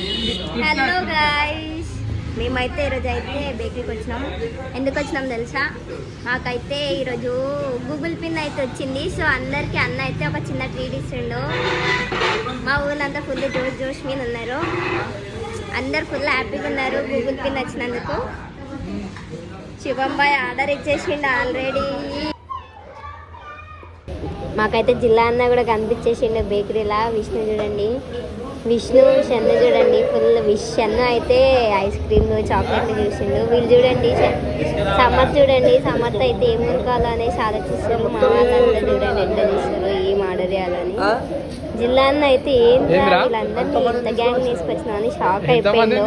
Hello guys, మేమైతే ఈరోజు అయితే బేకరీకి వచ్చినాం. ఎందుకు వచ్చినాం తెలుసా? మాకైతే ఈరోజు గూగుల్ పిన్ అయితే వచ్చింది. సో అందరికి అన్న అయితే ఒక చిన్న ట్రీట్ ఇస్తుండు. మా ఊళ్ళంతా ఫుల్ జోష్ మీద ఉన్నారు. అందరు ఫుల్ హ్యాపీగా ఉన్నారు గూగుల్ పిన్ వచ్చినందుకు. శివం బాయ్ ఆర్డర్ ఇచ్చేసిండు ఆల్రెడీ. మాకైతే జిల్లా అన్న కూడా కనిపించేసిండు బేకరీలా. విష్ణు చూడండి, విష్ణు షన్ను చూడండి, ఫుల్ షన్ను అయితే ఐస్ క్రీమ్ చాక్లెట్లు చూసిండు. వీళ్ళు చూడండి సమత్ చూడండి, సమత్ అయితే ఏం కొనుక్కోవాలో అనేసి ఆలోచిస్తారు. మా వాళ్ళంతా చూడండి ఎట్లా చూస్తారు, ఏం ఆర్డర్ చేయాలని. జిల్లా అన్న అయితే ఏం వీళ్ళందరినీ ఇంత గ్యాంగ్ తీసుకొచ్చినా అని షాక్ అయిపోయిండు.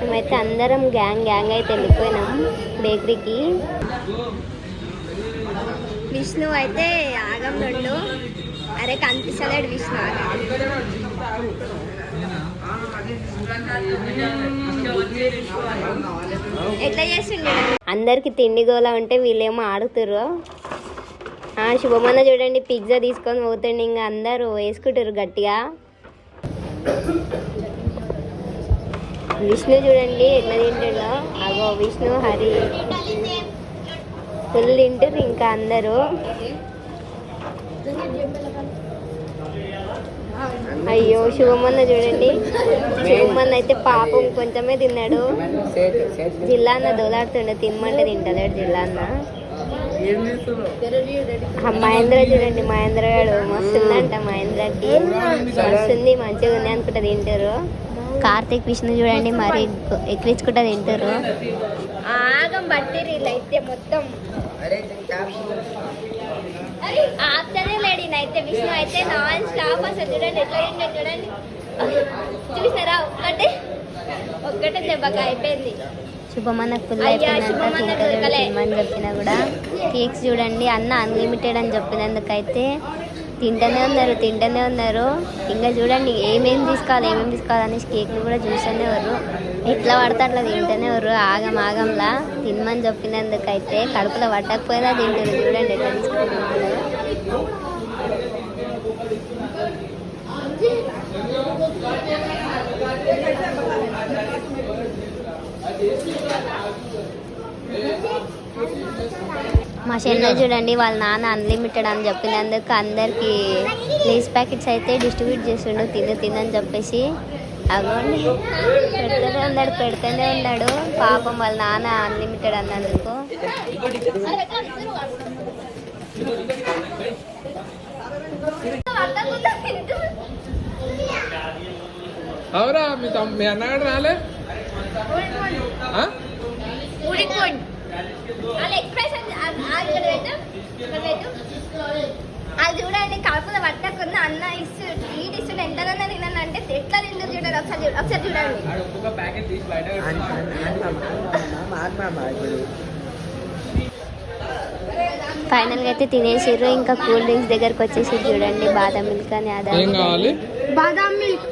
మేమైతే అందరం గ్యాంగ్ అయితే వెళ్ళిపోయినాం బేకరీకి. విష్ణు అయితే ఆగం రెండు, అరే కనిపిస్తలేడు విష్ణు ఎట్లా చేస్తుండే. అందరికి తిండి గోలా ఉంటే వీళ్ళేమో ఆడుతుర్రు. శుభమన్న చూడండి పిజ్జా తీసుకొని పోతుండే, ఇంకా అందరూ వేసుకుంటారు గట్టిగా. విష్ణు చూడండి ఎట్లా తింటుండో. అగో విష్ణు హరి ఫుల్ తింటారు ఇంకా అందరూ. అయ్యో శుభమన్న చూడండి, శుభమన్న అయితే పాపం కొంచెమే తిన్నాడు. జిల్లా అన్న దోలాడుతుండే, తినమంటే తింటలేడు జిల్లా అన్న. మహేంద్ర చూడండి, మహేంద్ర గారు మస్తు ఉందంట. మహేంద్రకి మస్తు ఉంది, మంచిగా ఉంది అనుకుంటా తింటారు. కార్తీక్ విష్ణు చూడండి మరి ఎక్కించుకుంటా తింటారు. ఆగం బట్టిరు అయితే మొత్తం ఆప్తనే లేడు. అయితే విష్ణు అయితే నాన్ స్టాప్ అసలు చూడండి ఎట్లా తింటాడు చూడండి. చూసినారా, ఒక్కటే దెబ్బగా అయిపోయింది. శుభమన్న ఫుల్ అయిపోయిందని చెప్పినా కూడా. కేక్స్ చూడండి అన్న అన్లిమిటెడ్ అని చెప్పినందుకైతే తింటూనే ఉన్నారు. ఇంకా చూడండి ఏమేమి తీసుకోవాలని కేక్లు కూడా చూస్తూనే ఉన్నారు. ఎట్లా పడితే అట్లా తింటూనే ఉన్నారు. ఆగంలా తినమని చెప్పినందుకైతే కడుపులో పట్టకపోయినా తింటారు. చూడండి ఎట్లా తీసుకుంటున్నారు. మా చెల్లె చూడండి వాళ్ళ నాన్న అన్లిమిటెడ్ అని చెప్పినందుకు అందరికి లేస్ ప్యాకెట్స్ అయితే డిస్ట్రిబ్యూట్ చేస్తుండు. తినని చెప్పేసి అగోండి పెడుతూనే ఉన్నాడు. పాపం వాళ్ళ నాన్న అన్లిమిటెడ్ అన్నందుకు. అవురా మీ అన్నగాడు రాలే? అది చూడండి కడుపులో పట్టకుండా అన్న ట్రీట్ ఇస్తుండే ఎంతనన్నా తినంటే ఎట్లా తింటూ చూడండి. ఒకసారి చూడండి. ఫైనల్ గా అయితే తినేసిర్రు. ఇంకా కూల్ డ్రింక్స్ దగ్గరకు వచ్చేసి చూడండి బాదం మిల్క్ అని. అదే బాదం మిల్క్.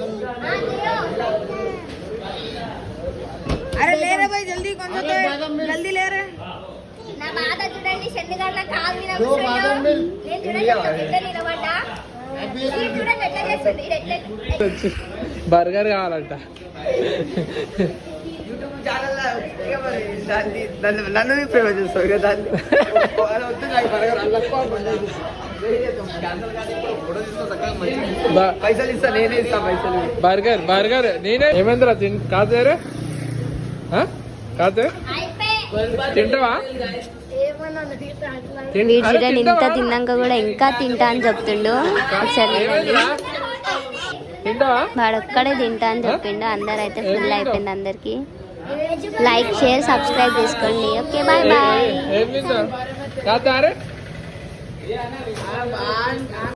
అరే లేరే భాయ్ జల్దీ కొంచెం జల్దీ లేరే. నా బాధ చూడండి, చెందుగడ్డ కాలు మీద బర్గర్ కావాలంట. నన్ను ప్రేమ చేస్తావు కదా. పైసలు ఇస్తా, నేనే ఇస్తా పైసలు. బర్గర్ నేనే. ఏమైందిరా కాదు కాదు తింటావా? ఇంత తిన్నాక కూడా ఇంకా తింటా అని చెప్తుండు. వాడొక్కడే తింటా అని చెప్పిండు. అందరు అయితే ఫుల్ అయిపోయింది. అందరికి లైక్ షేర్ సబ్స్క్రైబ్ చేసుకోండి. Okay bye bye.